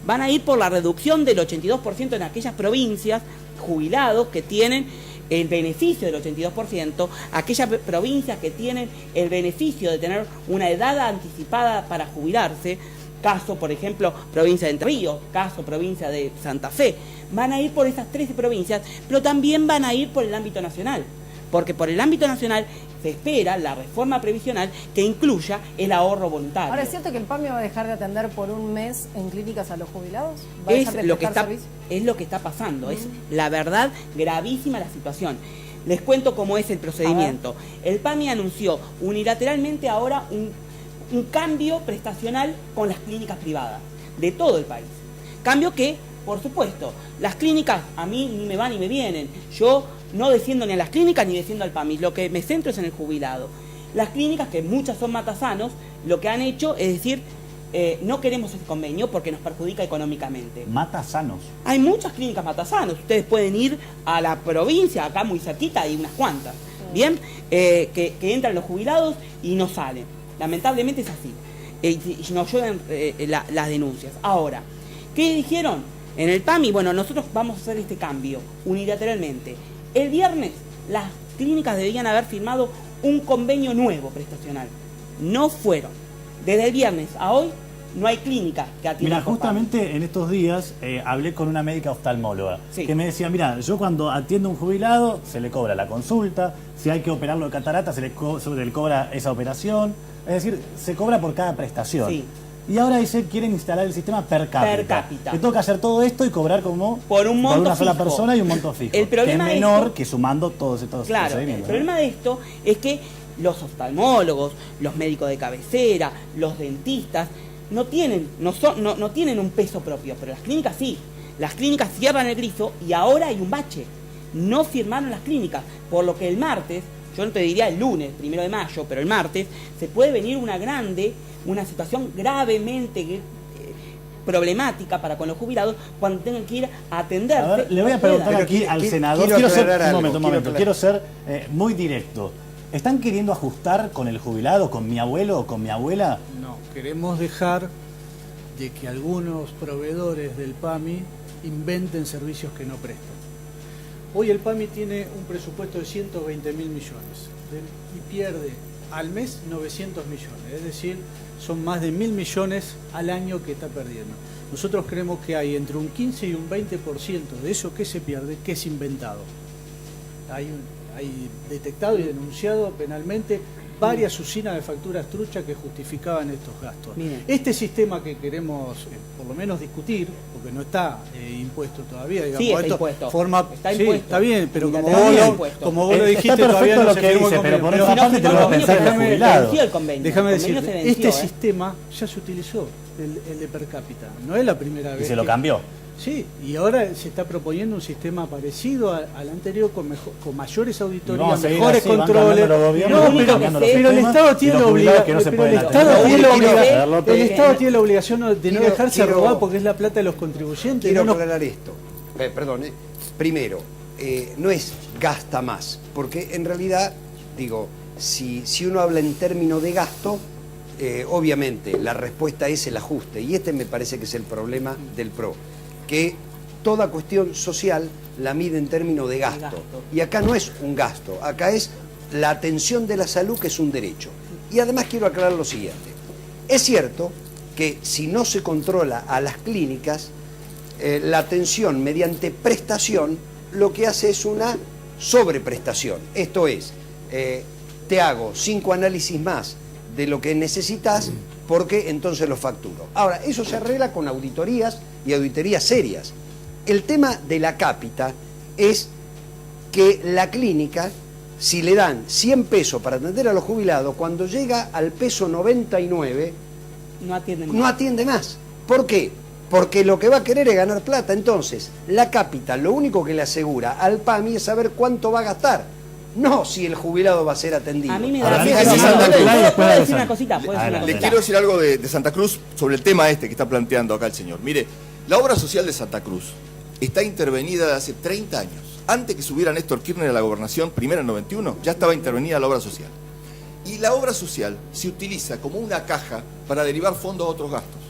Van a ir por la reducción del 82% en aquellas provincias, jubilados que tienen el beneficio del 82%, aquellas provincias que tienen el beneficio de tener una edad anticipada para jubilarse, caso, por ejemplo, provincia de Entre Ríos, caso, provincia de Santa Fe, van a ir por esas 13 provincias, pero también van a ir por el ámbito nacional, porque por el ámbito nacional se espera la reforma previsional que incluya el ahorro voluntario. Ahora, ¿es cierto que el PAMI va a dejar de atender por un mes en clínicas a los jubilados? ¿Va a dejar de prestar servicio? Es lo que está pasando, es la verdad gravísima la situación. Les cuento cómo es el procedimiento. El PAMI anunció unilateralmente ahora un cambio prestacional con las clínicas privadas de todo el país. Cambio que, por supuesto, las clínicas a mí ni me van ni me vienen. Yo no defiendo ni a las clínicas ni defiendo al PAMI. Lo que me centro es en el jubilado. Las clínicas, que muchas son matasanos, lo que han hecho es decir, no queremos ese convenio porque nos perjudica económicamente. Matasanos. Hay muchas clínicas matasanos. Ustedes pueden ir a la provincia, acá muy cerquita, hay unas cuantas. Bien, que entran los jubilados y no salen. Lamentablemente es así. Y nos llevan las denuncias. Ahora, ¿qué dijeron? En el PAMI, bueno, nosotros vamos a hacer este cambio unilateralmente. El viernes las clínicas deberían haber firmado un convenio nuevo prestacional. No fueron. Desde el viernes a hoy no hay clínica que atienda. Mira, justamente en estos días hablé con una médica oftalmóloga que me decía, mira, yo cuando atiendo a un jubilado se le cobra la consulta, si hay que operarlo de catarata se le cobra esa operación, es decir, se cobra por cada prestación. Sí. Y ahora dice, quieren instalar el sistema per cápita. Per cápita. Que toca hacer todo esto y cobrar como por una sola fijo. persona y un monto fijo. El problema que es de menor esto, que sumando todos estos claro, procedimientos. el problema de esto es que los oftalmólogos, los médicos de cabecera, los dentistas, no tienen un peso propio, pero las clínicas sí. Las clínicas cierran el grifo y ahora hay un bache. No firmaron las clínicas, por lo que el martes, yo no te diría el lunes, 1 de mayo, pero el martes, se puede venir una situación gravemente problemática para con los jubilados cuando tengan que ir a atenderse. A ver, le voy a preguntar aquí al senador. quiero ser, aclarar un algo, momento, quiero ser muy directo. ¿Están queriendo ajustar con el jubilado, con mi abuelo o con mi abuela? No, queremos dejar de que algunos proveedores del PAMI inventen servicios que no prestan. Hoy el PAMI tiene un presupuesto de 120.000 millones y pierde al mes 900 millones, es decir, son más de 1.000 millones al año que está perdiendo. Nosotros creemos que hay entre un 15 y un 20% de eso que se pierde, que es inventado. Hay detectado y denunciado penalmente varias usinas de facturas truchas que justificaban estos gastos. Bien. Este sistema que queremos por lo menos discutir, porque no está impuesto todavía, digamos, Sí, está esto impuesto. forma, Está sí, impuesto. está bien, pero como Unilateralmente vos lo dijiste, está todavía perfecto no lo se que firmó dice, el pero por convenio. otra parte te lo voy a pensar en el jubilado. Venció el convenio. Déjame El convenio decirte, se venció, este sistema ya se utilizó, el de per cápita, no es la primera vez. Y se lo cambió. Sí, y ahora se está proponiendo un sistema parecido al anterior con mayores auditorías, Vamos a seguir mejores así, van controles. cambiando los gobiernos, No, van cambiando los pero el sistemas, Estado y tiene los la jubilados que no se obligación. pueden El Estado atender. tiene la obligación de no dejarse quiero- robar porque es la plata de los contribuyentes. Quiero no nos- aclarar esto. Perdón, primero, no es gasta más, porque en realidad, digo, si uno habla en términos de gasto, obviamente la respuesta es el ajuste, y este me parece que es el problema del PRO, que toda cuestión social la mide en términos de gasto, y acá no es un gasto, acá es la atención de la salud, que es un derecho. Y además quiero aclarar lo siguiente, es cierto que si no se controla a las clínicas, la atención mediante prestación lo que hace es una sobreprestación. Esto es, te hago 5 análisis más de lo que necesitas porque entonces lo facturo. Ahora, eso se arregla con auditorías y auditorías serias. El tema de la cápita es que la clínica, si le dan 100 pesos para atender a los jubilados, cuando llega al peso 99, No atienden más. no atiende más. ¿Por qué? Porque lo que va a querer es ganar plata. Entonces, la cápita lo único que le asegura al PAMI es saber cuánto va a gastar. No si el jubilado va a ser atendido. A mí me Ahora, da... fíjese, ¿Puedo Santa Cruz. decir una cosita? ¿Puedo decir una Le cosita? quiero decir algo de Santa Cruz sobre el tema este que está planteando acá el señor. Mire, la obra social de Santa Cruz está intervenida de hace 30 años. Antes que subiera Néstor Kirchner a la gobernación, primero en 91, ya estaba intervenida la obra social. Y la obra social se utiliza como una caja para derivar fondos a otros gastos.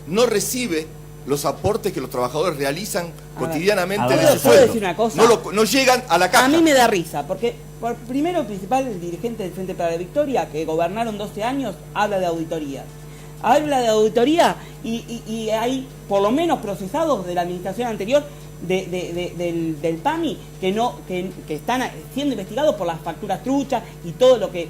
No recibe los aportes que los trabajadores realizan cotidianamente de su ¿puedo sueldo. decir una cosa? No llegan a la caja. A mí me da risa, porque primero principal el dirigente del Frente para la Victoria, que gobernaron 12 años, habla de auditoría. Habla de auditoría y hay por lo menos procesados de la administración anterior del PAMI que están siendo investigados por las facturas truchas y todo lo que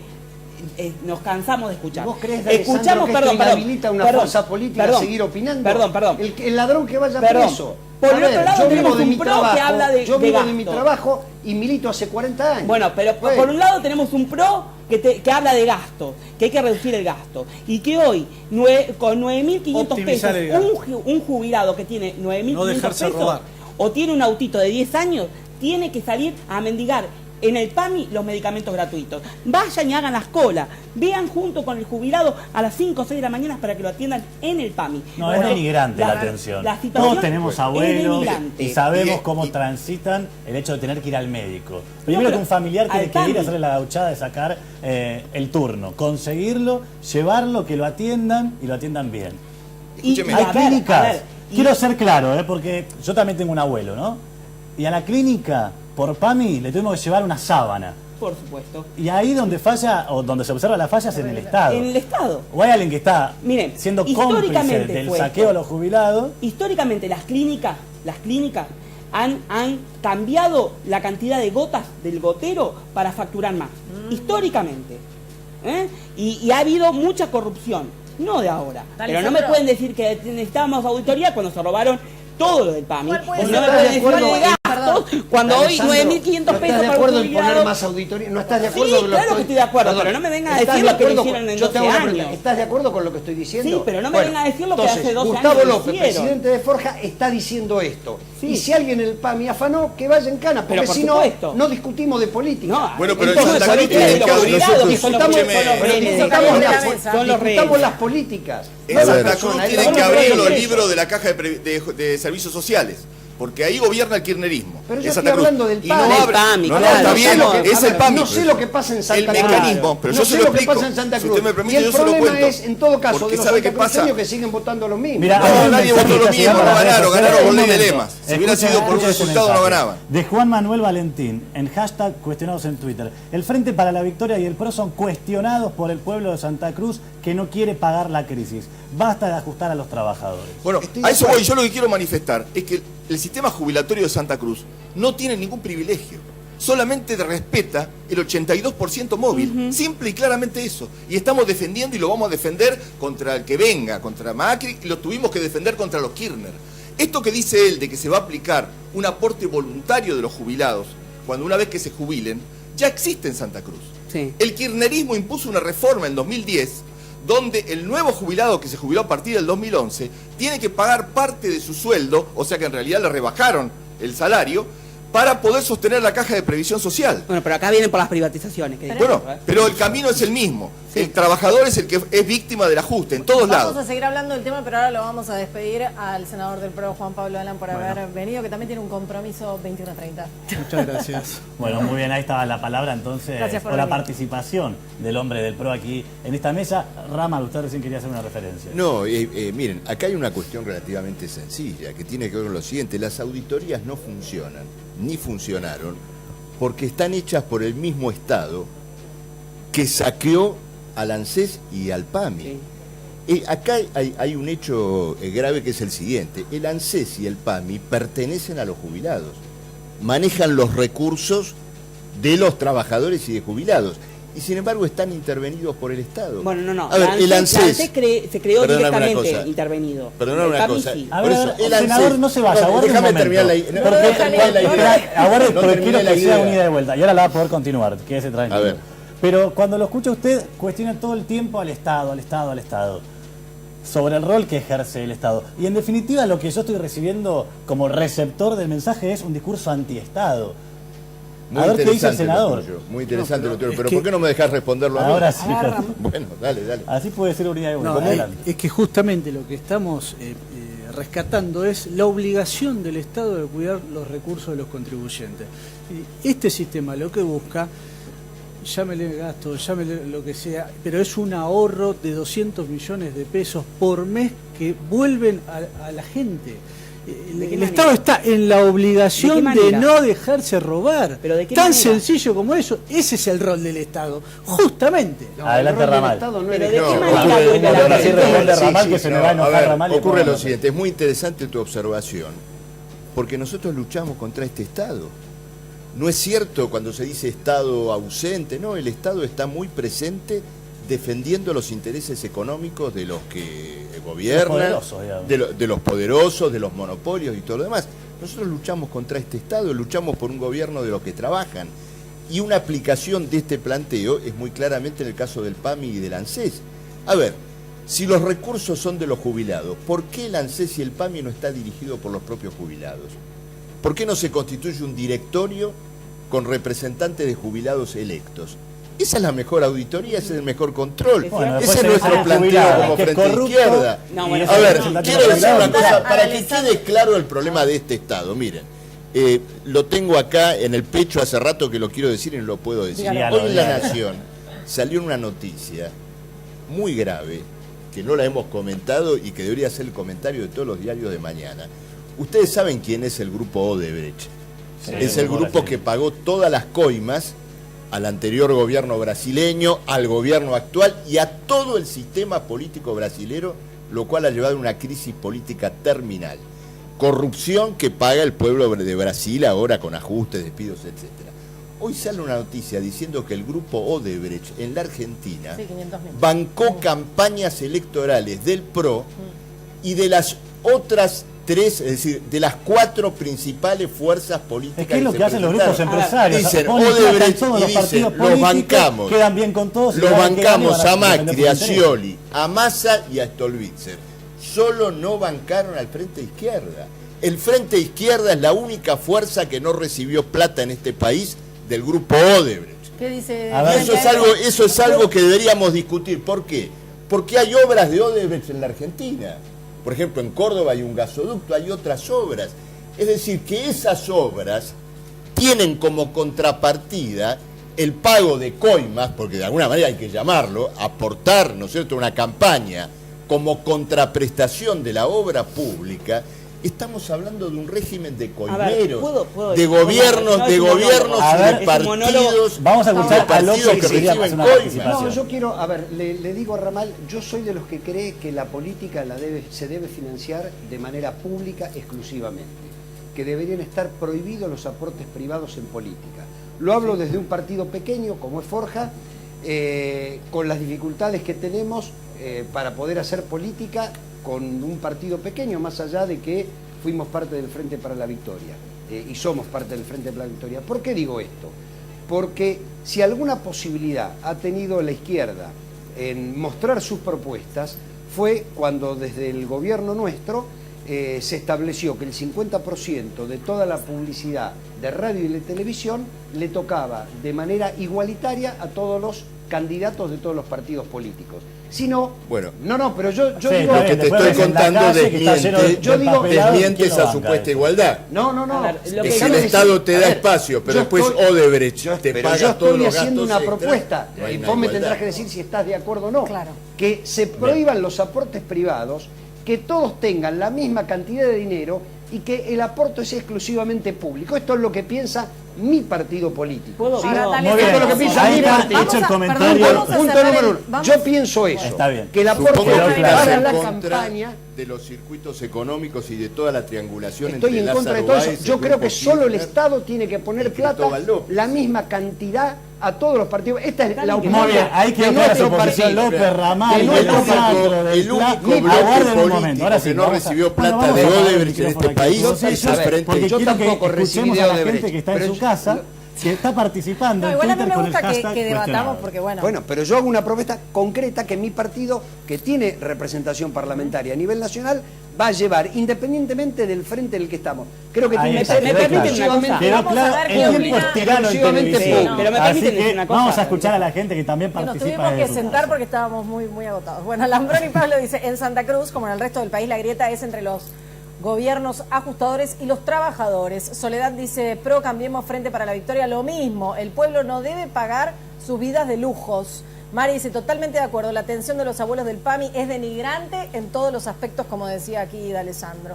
nos cansamos de escuchar. ¿Vos crees, Alessandro, que esto inhabilita una fuerza política a seguir opinando? Perdón. El ladrón que vaya Perdón. preso. Por A el otro ver, lado yo tenemos vivo de un mi PRO trabajo, que habla de yo vivo de mi gasto. trabajo y milito hace 40 años. Bueno, pero Bueno. por un lado tenemos un PRO que habla de gasto, que hay que reducir el gasto. Y que hoy, con 9.500 pesos, Optimizar el gasto. un jubilado que tiene 9.500 No dejarse pesos, robar. o tiene un autito de 10 años, tiene que salir a mendigar en el PAMI los medicamentos gratuitos. Vayan y hagan las colas. Vean junto con el jubilado a las 5 o 6 de la mañana para que lo atiendan en el PAMI. No, es denigrante la atención. la situación Todos tenemos es abuelos denigrante. y sabemos cómo transitan el hecho de tener que ir al médico. Primero pero que un familiar tiene al que ir PAMI. a hacerle la gauchada de sacar el turno, conseguirlo, llevarlo, que lo atiendan y lo atiendan bien. Escúcheme. Hay a clínicas, ver, quiero ser claro, porque yo también tengo un abuelo, ¿no? Y a la clínica, por PAMI, le tuvimos que llevar una sábana. Por supuesto. Y ahí donde falla, o donde se observa la falla es en el Estado. En el Estado. O hay alguien que está Miren, siendo cómplice históricamente del fue saqueo a esto. los jubilados. Históricamente las clínicas han cambiado la cantidad de gotas del gotero para facturar más. Históricamente. Y ha habido mucha corrupción. No de ahora. Dale, Pero no me Sandro. pueden decir que necesitábamos auditoría cuando se robaron todo lo del PAMI. ¿Cuál puede O ser? no me ¿Estás pueden de decir acuerdo de en- gastos cuando hoy Alessandro, 9.500 ¿no pesos estás de para acuerdo un en poner jubilado? más auditoría? ¿No estás de acuerdo Sí, con lo claro que estoy de acuerdo, Perdón, pero no me vengan a ¿estás decir de lo que acuerdo hicieron con- en yo te 12 hago una pregunta, años. ¿estás de acuerdo con lo que estoy diciendo? Sí, pero no me vengan a decir lo que entonces, hace 12 Gustavo años López, hicieron. presidente de Forja, está diciendo esto. Sí. Y si alguien en el PAMI afanó, que vaya en cana, porque Pero por si no, supuesto. no discutimos de política. No, Bueno, pero entonces, en Santa ¿sabés Cruz qué? tienen que Los abrir- jubilados que son los discutamos- rehenes. pero Rehenes. discutamos de la las- mesa. Son los discutamos rehenes. las políticas. En no las Santa personas. Cruz Eso tienen no que lo abrir creo los yo. libros de la caja de servicios sociales, porque ahí gobierna el kirchnerismo. Pero yo en estoy Santa Cruz. hablando del Y no PAMI. abre- Del PAMI, no, no, claro. está No bien, sé lo que- es el PAMI. No sé lo que pasa en Santa El Cruz. mecanismo, pero no yo sé se lo lo que explico. pasa en Santa Si Cruz. usted me permite, y el yo se lo problema cuento. es, en todo caso, Porque de los ¿sabe qué pasa? santacruceños que siguen votando lo mismo. Mira, No, hay un nadie mensaje votó lo que está mismo, llegando no a las redes ganaron, sociales. ganaron con Un ley de momento. lemas. Si hubiera Escuchen, sido por un escuchen este resultado, no mensaje. ganaban. De Juan Manuel Valentín, en hashtag cuestionados en Twitter. El Frente para la Victoria y el PRO son cuestionados por el pueblo de Santa Cruz que no quiere pagar la crisis. Basta de ajustar a los trabajadores. Bueno, Estoy de a eso acuerdo. voy. Yo lo que quiero manifestar es que el sistema jubilatorio de Santa Cruz no tiene ningún privilegio. Solamente respeta el 82% móvil. Simple y claramente eso. Y estamos defendiendo y lo vamos a defender contra el que venga, contra Macri, y lo tuvimos que defender contra los Kirchner. Esto que dice él de que se va a aplicar un aporte voluntario de los jubilados, cuando una vez que se jubilen, ya existe en Santa Cruz. Sí. El kirchnerismo impuso una reforma en 2010 donde el nuevo jubilado que se jubiló a partir del 2011 tiene que pagar parte de su sueldo, o sea que en realidad le rebajaron el salario, para poder sostener la caja de previsión social. Bueno, pero acá vienen por las privatizaciones. Que Bueno, digo, ¿eh? pero el camino es el mismo. Sí. El trabajador es el que es víctima del ajuste, en todos Vamos lados. a seguir hablando del tema, pero ahora lo vamos a despedir al senador del PRO, Juan Pablo Alan, por haber venido, que también tiene un compromiso 21:30. Muchas gracias. Bueno, muy bien, ahí estaba la palabra entonces, Gracias por por la venir. participación del hombre del PRO aquí en esta mesa. Rama, usted recién quería hacer una referencia. No, miren, acá hay una cuestión relativamente sencilla que tiene que ver con lo siguiente. Las auditorías no funcionan, ni funcionaron, porque están hechas por el mismo Estado que saqueó al ANSES y al PAMI. Acá hay un hecho grave que es el siguiente. El ANSES y el PAMI pertenecen a los jubilados, manejan los recursos de los trabajadores y de jubilados, y sin embargo están intervenidos por el Estado. Bueno, no. A ver, el la ANSES ANSES se creó Perdóname una directamente cosa. intervenido. Perdóname El una PAMI cosa. sí. A Por ver, eso, el senador, ANSES no se vaya, aguarde un déjame momento. terminar la Porque- idea. Aguarde, No porque terminé quiero la que sea idea. unida de vuelta. Y ahora la va a poder continuar, quédese tranquilo. A ver. Pero cuando lo escucha usted, cuestiona todo el tiempo al Estado, al Estado, al Estado. Sobre el rol que ejerce el Estado. Y en definitiva lo que yo estoy recibiendo como receptor del mensaje es un discurso antiestado. Muy A ver qué dice el interesante senador. lo tuyo, muy interesante lo tuyo. es Pero que- ¿por qué no me dejas responderlo a mí? Ahora sí. Bueno, dale. Así puede ser unidad de vuelta. No, Adelante. es que justamente lo que estamos rescatando es la obligación del Estado de cuidar los recursos de los contribuyentes. Y este sistema lo que busca, llámele gasto, llámele lo que sea, pero es un ahorro de 200 millones de pesos por mes que vuelven a la gente. ¿De qué El manera? Estado está en la obligación ¿De qué de manera? no dejarse robar. ¿Pero de qué Tan manera? sencillo como eso, ese es el rol del Estado, justamente. No, Adelante, el rol del Ramal. Estado no Pero es ¿de no, qué ocurre- manera vuelve a la Ahora sí gente? responde Ramal, que se me va a enojar a ver, Ramal y ocurre después lo vamos. siguiente, es muy interesante tu observación, porque nosotros luchamos contra este Estado. No es cierto cuando se dice Estado ausente, no, el Estado está muy presente defendiendo los intereses económicos de los que gobiernan, poderosos, digamos. de los poderosos, de los monopolios y todo lo demás. Nosotros luchamos contra este Estado, luchamos por un gobierno de los que trabajan. Y una aplicación de este planteo es muy claramente en el caso del PAMI y del ANSES. A ver, si los recursos son de los jubilados, ¿por qué el ANSES y el PAMI no está dirigido por los propios jubilados? ¿Por qué no se constituye un directorio con representantes de jubilados electos? Esa es la mejor auditoría, ese es el mejor control. Bueno, ese después es tenés nuestro al planteo jubilado, como que es Frente corrupto, Izquierda. No, bueno, A ver, no, quiero decir una cosa, para que Alessandro. quede claro el problema de este Estado. Miren, lo tengo acá en el pecho hace rato que lo quiero decir y no lo puedo decir. Dígalo, Hoy en La dígalo. Nación salió una noticia muy grave, que no la hemos comentado y que debería ser el comentario de todos los diarios de mañana. Ustedes saben quién es el grupo Odebrecht. Sí, Es el grupo que pagó todas las coimas al anterior gobierno brasileño, al gobierno actual y a todo el sistema político brasilero, lo cual ha llevado a una crisis política terminal. Corrupción que paga el pueblo de Brasil ahora con ajustes, despidos, etc. Hoy sale una noticia diciendo que el grupo Odebrecht en la Argentina bancó campañas electorales del PRO y de las otras 3, es decir, de las 4 principales fuerzas políticas. Es que es lo que hacen los grupos empresarios. Dicen Odebrecht y dicen, los bancamos. Quedan bien con todos. Los bancamos a Macri, a Scioli, a Massa y a Stolbizer. Solo no bancaron al Frente Izquierda. El Frente Izquierda es la única fuerza que no recibió plata en este país del grupo Odebrecht. ¿Qué dice? Eso es algo que deberíamos discutir. ¿Por qué? Porque hay obras de Odebrecht en la Argentina. Por ejemplo, en Córdoba hay un gasoducto, hay otras obras. Es decir, que esas obras tienen como contrapartida el pago de coimas, porque de alguna manera hay que llamarlo, aportar, ¿no es cierto?, una campaña como contraprestación de la obra pública. Estamos hablando de un régimen de coimeros, de gobiernos, de partidos. Vamos a escuchar a López que reciben coimas. No, yo quiero, a ver, le digo a Ramal, yo soy de los que cree que la política se debe financiar de manera pública exclusivamente, que deberían estar prohibidos los aportes privados en política. Lo hablo desde un partido pequeño como es Forja, con las dificultades que tenemos para poder hacer política con un partido pequeño, más allá de que fuimos parte del Frente para la Victoria y somos parte del Frente para la Victoria. ¿Por qué digo esto? Porque si alguna posibilidad ha tenido la izquierda en mostrar sus propuestas fue cuando desde el gobierno nuestro se estableció que el 50% de toda la publicidad de radio y de televisión le tocaba de manera igualitaria a todos los candidatos de todos los partidos políticos. Si no, bueno, pero yo sí, digo lo que te estoy contando desmiente esa supuesta igualdad. No. Es que el Estado te da espacio, pero después Odebrecht te paga todos los gastos. Yo estoy haciendo una propuesta, y vos me tendrás que decir si estás de acuerdo o no. Claro. Que se prohíban los aportes privados, que todos tengan la misma cantidad de dinero y que el aporte sea exclusivamente público. Esto es lo que piensa mi partido político. ¿Sí? Muy bien. Esto es lo que piensa mi partido. Hecho el comentario. Punto número 1. Yo pienso eso. Está bien. Que el aporte para la campaña de los circuitos económicos y de toda la triangulación estoy en contra de todo eso. Yo creo que solo el Estado tiene que poner plata, la misma cantidad a todos los partidos. Esta es la opinión. Muy bien, hay que ver su posición López, Ramal, el único bloque político que no recibió plata de Odebrecht en este país es el Frente. Porque yo tampoco recibí de Odebrecht. Gente que está en su casa, que está participando en Twitter con el hashtag que debatamos porque bueno, pero yo hago una propuesta concreta que mi partido, que tiene representación parlamentaria a nivel nacional, va a llevar independientemente del frente en el que estamos. Creo que tiene que ser exclusivamente público. Pero me permiten decir una cosa. Vamos a escuchar a la gente que también participa. Nos tuvimos que sentar porque estábamos muy agotados. Bueno, Lambrón y Pablo dice, en Santa Cruz, como en el resto del país, la grieta es entre los gobiernos ajustadores y los trabajadores. Soledad dice, PRO, Cambiemos, Frente para la Victoria, lo mismo. El pueblo no debe pagar sus vidas de lujos. Mari dice, totalmente de acuerdo, la atención de los abuelos del PAMI es denigrante en todos los aspectos, como decía aquí D'Alessandro.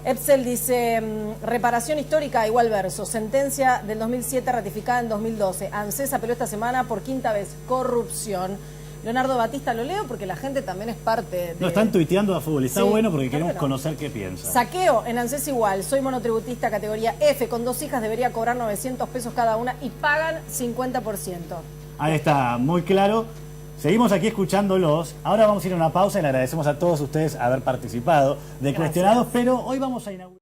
Epsel dice, reparación histórica, igual verso, sentencia del 2007 ratificada en 2012. ANSES apeló esta semana por 5ª vez, corrupción. Leonardo Batista lo leo porque la gente también es parte de... No, están tuiteando a fútbol, está bueno porque queremos conocer qué piensa. Saqueo, en ANSES igual, soy monotributista categoría F, con 2 hijas debería cobrar 900 pesos cada una y pagan 50%. Ahí está, muy claro. Seguimos aquí escuchándolos. Ahora vamos a ir a una pausa y le agradecemos a todos ustedes haber participado de Cuestionados, pero hoy vamos a inaugurar...